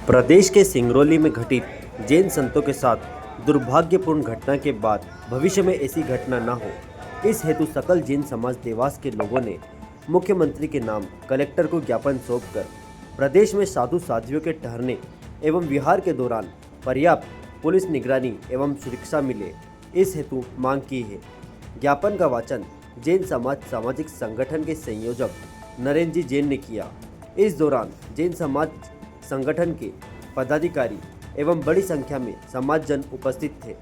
प्रदेश के सिंगरौली में घटित जैन संतों के साथ दुर्भाग्यपूर्ण घटना के बाद भविष्य में ऐसी घटना न हो, इस हेतु सकल जैन समाज देवास के लोगों ने मुख्यमंत्री के नाम कलेक्टर को ज्ञापन सौंपकर प्रदेश में साधु साध्वियों के ठहरने एवं विहार के दौरान पर्याप्त पुलिस निगरानी एवं सुरक्षा मिले, इस हेतु मांग की है। ज्ञापन का वाचन जैन समाज सामाजिक संगठन के संयोजक नरेंद्र जी जैन ने किया। इस दौरान जैन समाज संगठन के पदाधिकारी एवं बड़ी संख्या में समाज जन उपस्थित थे।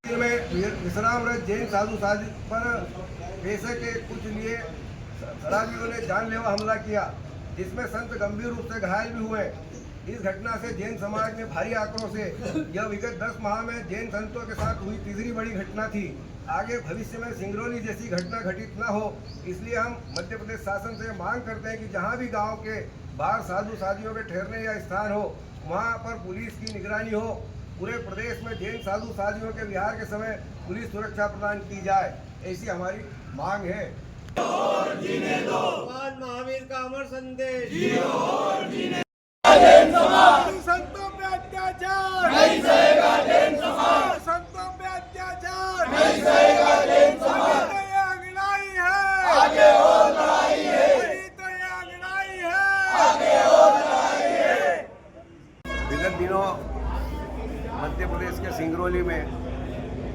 विश्रामरत जैन साधु साध्वी पर पैसे के कुछ लिए शराबियों ने जानलेवा हमला किया, जिसमें संत गंभीर रूप से घायल भी हुए। इस घटना से जैन समाज में भारी आक्रोश है। यह विगत 10 माह में जैन संतों के साथ हुई तीसरी बड़ी घटना थी। आगे भविष्य में सिंगरौली जैसी घटना घटित न हो, इसलिए हम मध्य प्रदेश शासन से मांग करते हैं कि जहां भी गांव के बाहर साधु साध्वियों के ठहरने या स्थान हो, वहां पर पुलिस की निगरानी हो। पूरे प्रदेश में जैन साधु साध्वियों के विहार के समय पुलिस सुरक्षा प्रदान की जाए, ऐसी हमारी मांग है। भगवान महावीर का अमर संदेश। संतों पे अत्याचार नहीं सहेगा जैन समाज। संतों पे अत्याचार नहीं सहेगा जैन समाज। तो ये अगुनाई है, आगे और लड़ाई है, तो ये अगुनाई है, आगे और लड़ाई है। विगत दिनों मध्य प्रदेश के सिंगरौली में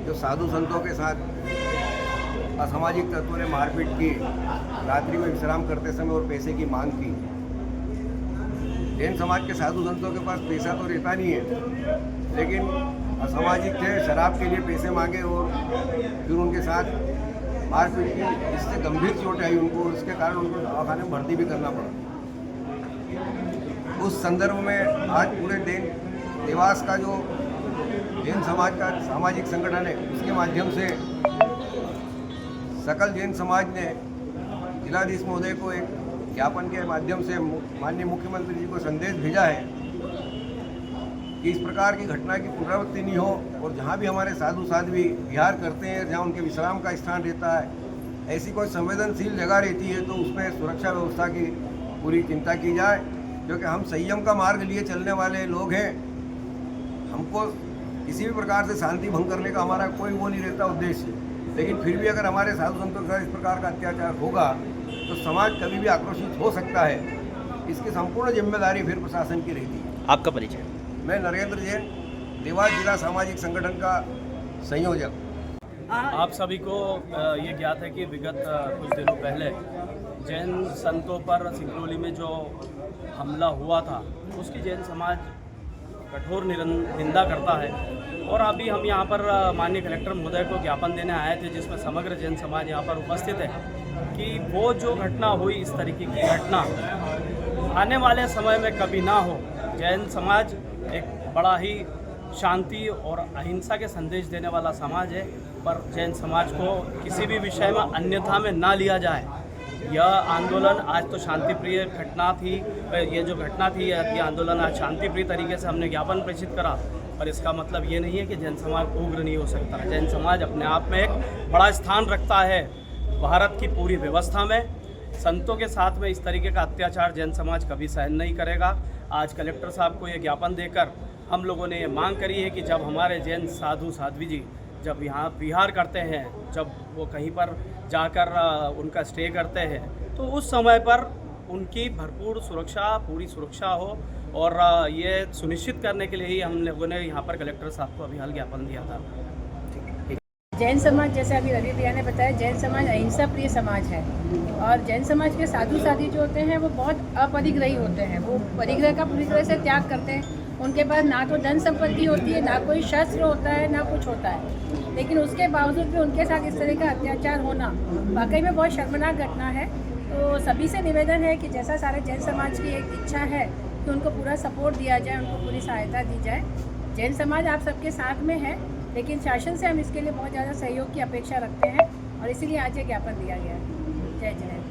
जो साधु संतों के साथ असामाजिक तत्वों ने मारपीट की, रात्रि में विश्राम करते समय और पैसे की मांग की। जैन समाज के साधु संतों के पास पैसा तो रहता नहीं है, लेकिन असामाजिक थे, शराब के लिए पैसे मांगे और फिर उनके साथ मारपीट की, जिससे गंभीर चोट आई उनको। इसके कारण उनको दवाखाने में भर्ती भी करना पड़ा। उस संदर्भ में आज पूरे देवास का जो जैन समाज का सामाजिक संगठन है, उसके माध्यम से सकल जैन समाज ने जिलाधीश महोदय को एक ज्ञापन के माध्यम से माननीय मुख्यमंत्री जी को संदेश भेजा है कि इस प्रकार की घटना की पुनरावृत्ति नहीं हो, और जहां भी हमारे साधु साध्वी विहार करते हैं, जहां उनके विश्राम का स्थान रहता है, ऐसी कोई संवेदनशील जगह रहती है तो उसमें सुरक्षा व्यवस्था की पूरी चिंता की जाए। क्योंकि हम संयम का मार्ग लिए चलने वाले लोग हैं, हमको किसी भी प्रकार से शांति भंग करने का हमारा कोई वो नहीं रहता उद्देश्य। लेकिन फिर भी अगर हमारे साधु संतों के साथ इस प्रकार का अत्याचार होगा तो समाज कभी भी आक्रोशित हो सकता है। इसकी संपूर्ण जिम्मेदारी फिर प्रशासन की रहती है। आपका परिचय? मैं नरेंद्र जैन, देवास जिला सामाजिक संगठन का संयोजक। आप सभी को ये ज्ञात है कि विगत कुछ दिनों पहले जैन संतों पर सिंगरौली में जो हमला हुआ था, उसकी जैन समाज कठोर निंदा करता है। और अभी हम यहाँ पर माननीय कलेक्टर महोदय को ज्ञापन देने आए थे, जिसमें समग्र जैन समाज यहाँ पर उपस्थित है, कि वो जो घटना हुई, इस तरीके की घटना आने वाले समय में कभी ना हो। जैन समाज एक बड़ा ही शांति और अहिंसा के संदेश देने वाला समाज है, पर जैन समाज को किसी भी विषय में अन्यथा में ना लिया जाए। यह आंदोलन आज तो शांतिप्रिय घटना थी, ये जो घटना थी, यह आंदोलन आज शांतिप्रिय तरीके से हमने ज्ञापन प्रेषित करा, पर इसका मतलब ये नहीं है कि जैन समाज उग्र नहीं हो सकता। जैन समाज अपने आप में एक बड़ा स्थान रखता है भारत की पूरी व्यवस्था में। संतों के साथ में इस तरीके का अत्याचार जैन समाज कभी सहन नहीं करेगा। आज कलेक्टर साहब को ये ज्ञापन देकर हम लोगों ने ये मांग करी है कि जब हमारे जैन साधु साध्वी जी जब यहाँ विहार करते हैं, जब वो कहीं पर जाकर उनका स्टे करते हैं, तो उस समय पर उनकी भरपूर सुरक्षा, पूरी सुरक्षा हो। और ये सुनिश्चित करने के लिए ही हम लोगों ने यहाँ पर कलेक्टर साहब को अभी हाल ज्ञापन दिया था। जैन समाज, जैसे अभी रवि भैया ने बताया, जैन समाज अहिंसा प्रिय समाज है। और जैन समाज के साधु साध्वी जो होते हैं वो बहुत अपरिग्रही होते हैं। वो परिग्रह का पूरी तरह से त्याग करते हैं। उनके पास ना तो धन संपत्ति होती है, ना कोई शस्त्र होता है, ना कुछ होता है, लेकिन उसके बावजूद भी उनके साथ इस तरह का अत्याचार होना वाकई में बहुत शर्मनाक घटना है। तो सभी से निवेदन है कि जैसा सारे जैन समाज की एक इच्छा है कि उनको पूरा सपोर्ट दिया जाए, उनको पूरी सहायता दी जाए। जैन समाज आप सबके साथ में है, लेकिन शासन से हम इसके लिए बहुत ज़्यादा सहयोग की अपेक्षा रखते हैं, और इसीलिए आज ये ज्ञापन दिया गया है। जय जय।